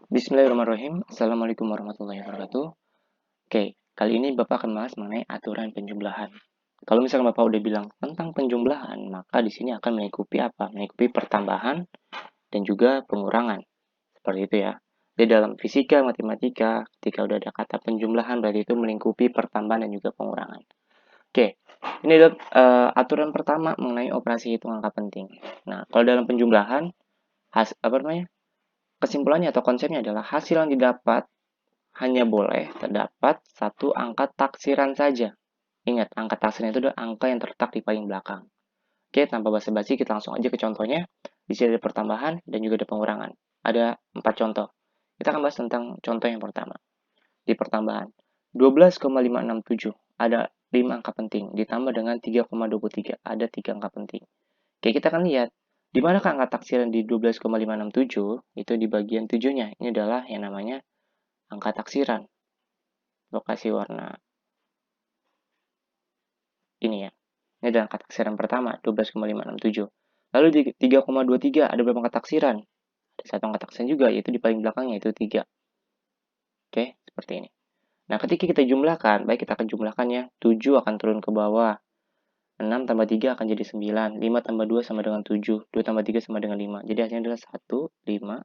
Bismillahirrahmanirrahim. Assalamualaikum warahmatullahi wabarakatuh. Oke, kali ini Bapak akan bahas mengenai aturan penjumlahan. Kalau misalkan Bapak udah bilang tentang penjumlahan, maka di sini akan mengikuti apa? Mengikuti pertambahan dan juga pengurangan. Seperti itu ya. Di dalam fisika, matematika, ketika udah ada kata penjumlahan, berarti itu melingkupi pertambahan dan juga pengurangan. Oke, ini adalah aturan pertama mengenai operasi hitung angka penting. Nah, kalau dalam penjumlahan, kesimpulannya atau konsepnya adalah hasil yang didapat hanya boleh terdapat satu angka taksiran saja. Ingat, angka taksiran itu adalah angka yang terletak di paling belakang. Oke, tanpa basa-basi kita langsung aja ke contohnya. Di sini ada pertambahan dan juga ada pengurangan. Ada 4 contoh. Kita akan bahas tentang contoh yang pertama. Di pertambahan, 12,567 ada 5 angka penting ditambah dengan 3,23 ada 3 angka penting. Oke, kita akan lihat di manakah angka taksiran di 12,567 itu di bagian 7-nya. Ini adalah yang namanya angka taksiran. Lokasi warna ini ya. Ini adalah angka taksiran pertama, 12,567. Lalu di 3,23 ada berapa angka taksiran? Ada satu angka taksiran juga, yaitu di paling belakangnya, itu 3. Oke, seperti ini. Nah, ketika kita jumlahkan, baik kita akan jumlahkannya, 7 akan turun ke bawah. 6 tambah 3 akan jadi 9. 5 tambah 2 sama dengan 7. 2 tambah 3 sama dengan 5. Jadi hasilnya adalah 1, 5,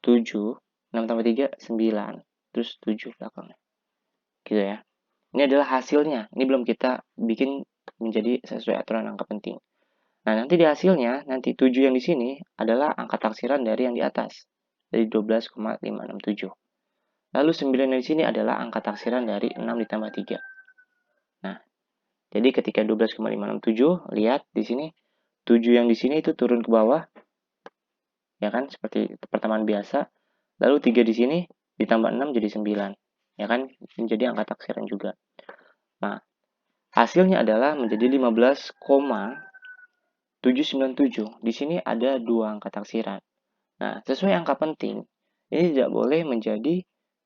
7, 6 tambah 3, 9. Terus 7 belakangnya. Gitu ya. Ini adalah hasilnya. Ini belum kita bikin menjadi sesuai aturan angka penting. Nah, nanti di hasilnya, nanti 7 yang di sini adalah angka taksiran dari yang di atas. Dari 12,567. Lalu 9 yang di sini adalah angka taksiran dari 6 ditambah 3. Nah, jadi ketika 12,567, lihat di sini 7 yang di sini itu turun ke bawah, ya kan, seperti pertemuan biasa. Lalu 3 di sini ditambah 6 jadi 9, ya kan, menjadi angka taksiran juga. Nah, hasilnya adalah menjadi 15,797. Di sini ada 2 angka taksiran. Nah, sesuai angka penting, ini tidak boleh menjadi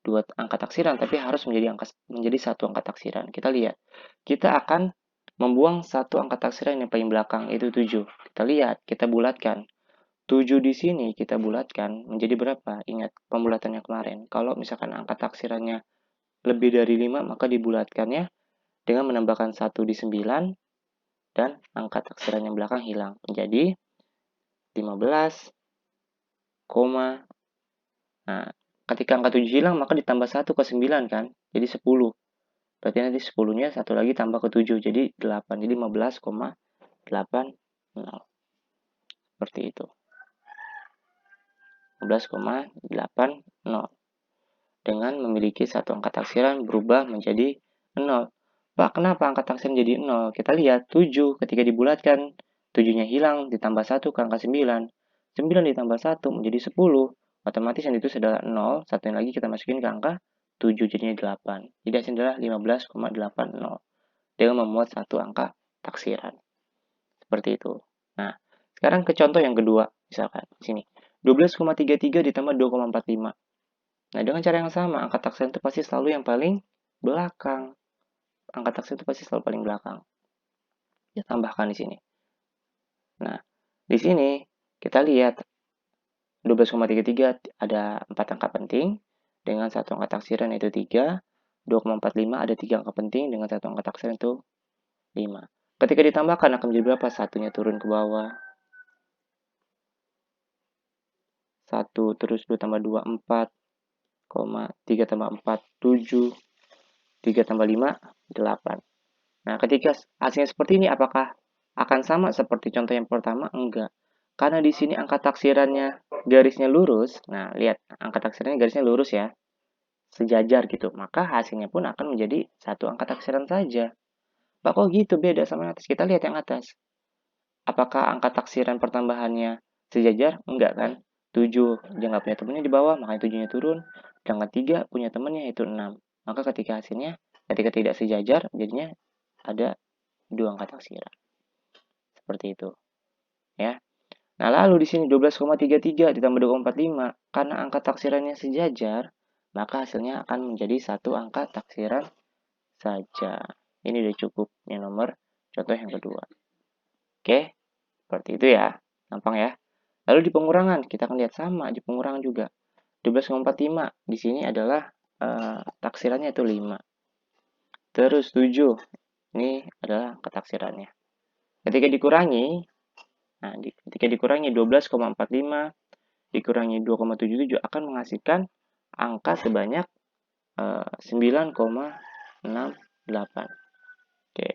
2 angka taksiran, tapi harus menjadi 1 angka taksiran. Kita lihat, kita akan membuang 1 angka taksiran yang paling belakang, yaitu 7. Kita lihat, kita bulatkan. 7 di sini kita bulatkan menjadi berapa? Ingat pembulatannya kemarin. Kalau misalkan angka taksirannya lebih dari 5, maka dibulatkannya dengan menambahkan 1 di 9 dan angka taksiran yang belakang hilang. Menjadi 15, nah, ketika angka 7 hilang, maka ditambah 1 ke 9 kan? Jadi 10. Berarti nanti 10-nya satu lagi tambah ke 7, jadi 8. Jadi 15,80. Seperti itu. 15,80. Dengan memiliki satu angka taksiran berubah menjadi 0. Pak, kenapa angka taksiran jadi 0? Kita lihat 7 ketika dibulatkan, 7-nya hilang ditambah 1 ke angka 9. 9 ditambah 1 menjadi 10. Otomatis yang itu adalah 0, satu yang lagi kita masukin ke angka 7 jadinya 8. Jadi hasilnya adalah 15,80 dengan memuat satu angka taksiran. Seperti itu. Nah, sekarang ke contoh yang kedua, misalkan di sini. 12,33 ditambah 2,45. Nah, dengan cara yang sama, angka taksiran itu pasti selalu yang paling belakang. Angka taksiran itu pasti selalu paling belakang. Ya, tambahkan di sini. Nah, di sini kita lihat 12,33 ada 4 angka penting dengan satu angka taksiran yaitu 3. 2,45 ada 3 angka penting dengan satu angka taksiran itu 5. Ketika ditambahkan akan menjadi berapa? Satunya turun ke bawah. 1 terus 2 tambah 2, 4. 3 tambah 4, 7. 3 tambah 5, 8. Nah, ketika hasilnya seperti ini, apakah akan sama seperti contoh yang pertama? Enggak. Karena di sini angka taksirannya garisnya lurus. Nah, lihat, angka taksirannya garisnya lurus ya. Sejajar gitu. Maka hasilnya pun akan menjadi satu angka taksiran saja. Pak, kok gitu beda sama yang atas? Kita lihat yang atas. Apakah angka taksiran pertambahannya sejajar? Enggak kan? 7, dia nggak punya temennya di bawah, makanya 7-nya turun. Sedangkan 3 punya temennya, itu 6. Maka ketika hasilnya, ketika tidak sejajar, jadinya ada 2 angka taksiran. Seperti itu. Ya. Nah, lalu di sini 12,33 ditambah 2,45. Karena angka taksirannya sejajar, maka hasilnya akan menjadi satu angka taksiran saja. Ini udah cukup. Ini nomor contoh yang kedua. Oke, seperti itu ya. Gampang ya. Lalu di pengurangan, kita akan lihat sama di pengurangan juga. 12,45 di sini adalah taksirannya itu 5. Terus 7, ini adalah angka taksirannya. Ketika dikurangi, nah ketika dikurangi 12,45 dikurangi 2,77 akan menghasilkan angka sebanyak 9,68. Oke,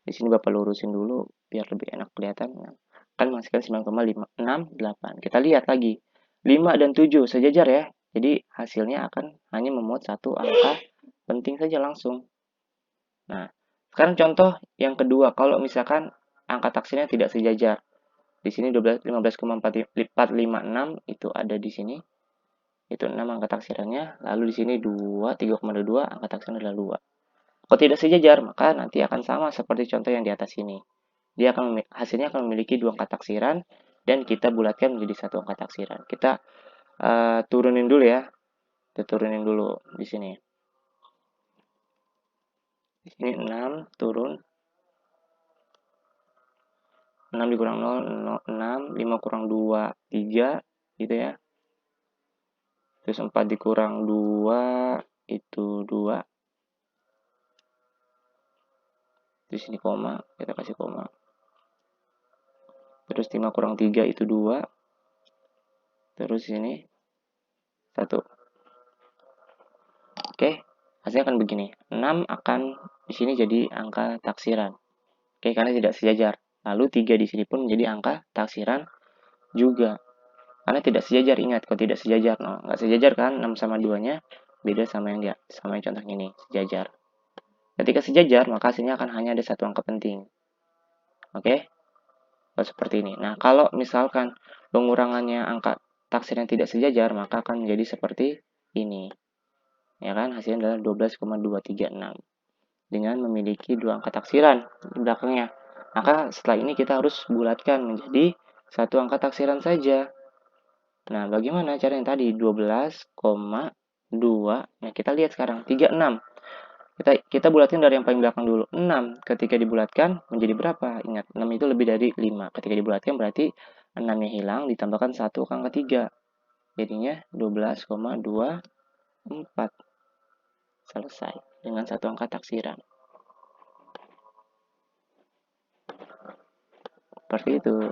di sini Bapak lurusin dulu biar lebih enak kelihatan. Akan menghasilkan 9,568. Kita lihat lagi. 5 dan 7 sejajar ya. Jadi hasilnya akan hanya memuat satu angka penting saja langsung. Nah, sekarang contoh yang kedua, kalau misalkan angka taksirnya tidak sejajar. Di sini 15,456 itu ada di sini. Itu 6 angka taksirannya, lalu di sini 2, 3,22 angka taksiran adalah 2. Kalau tidak sejajar, maka nanti akan sama seperti contoh yang di atas ini. Hasilnya akan memiliki 2 angka taksiran dan kita bulatkan menjadi 1 angka taksiran. Kita turunin dulu ya. Kita turunin dulu di sini. Di sini 6 turun 6 dikurang 0, 6, 5 kurang 2, 3, gitu ya. Terus 4 dikurang 2, itu 2. Di sini koma, kita kasih koma. Terus 5 kurang 3, itu 2. Terus ini 1. Oke, hasilnya akan begini. 6 akan di sini jadi angka taksiran. Oke, karena tidak sejajar. Lalu 3 di sini pun menjadi angka taksiran juga. Karena tidak sejajar, ingat kalau tidak sejajar, no, nggak sejajar kan 6 sama 2-nya beda sama yang contoh ini, sejajar. Ketika sejajar, maka hasilnya akan hanya ada satu angka penting. Oke? Seperti ini. Nah, kalau misalkan pengurangannya angka taksir yang tidak sejajar, maka akan menjadi seperti ini. Ya kan? Hasilnya adalah 12,236 dengan memiliki dua angka taksiran di belakangnya. Maka setelah ini kita harus bulatkan menjadi satu angka taksiran saja. Nah, bagaimana cara yang tadi? 12,2. Nah, kita lihat sekarang 36. Kita bulatkan dari yang paling belakang dulu. 6 ketika dibulatkan menjadi berapa? Ingat, 6 itu lebih dari 5. Ketika dibulatkan berarti 6-nya hilang ditambahkan 1 ke angka 3. Jadinya 12,24. Selesai dengan satu angka taksiran. Seperti itu.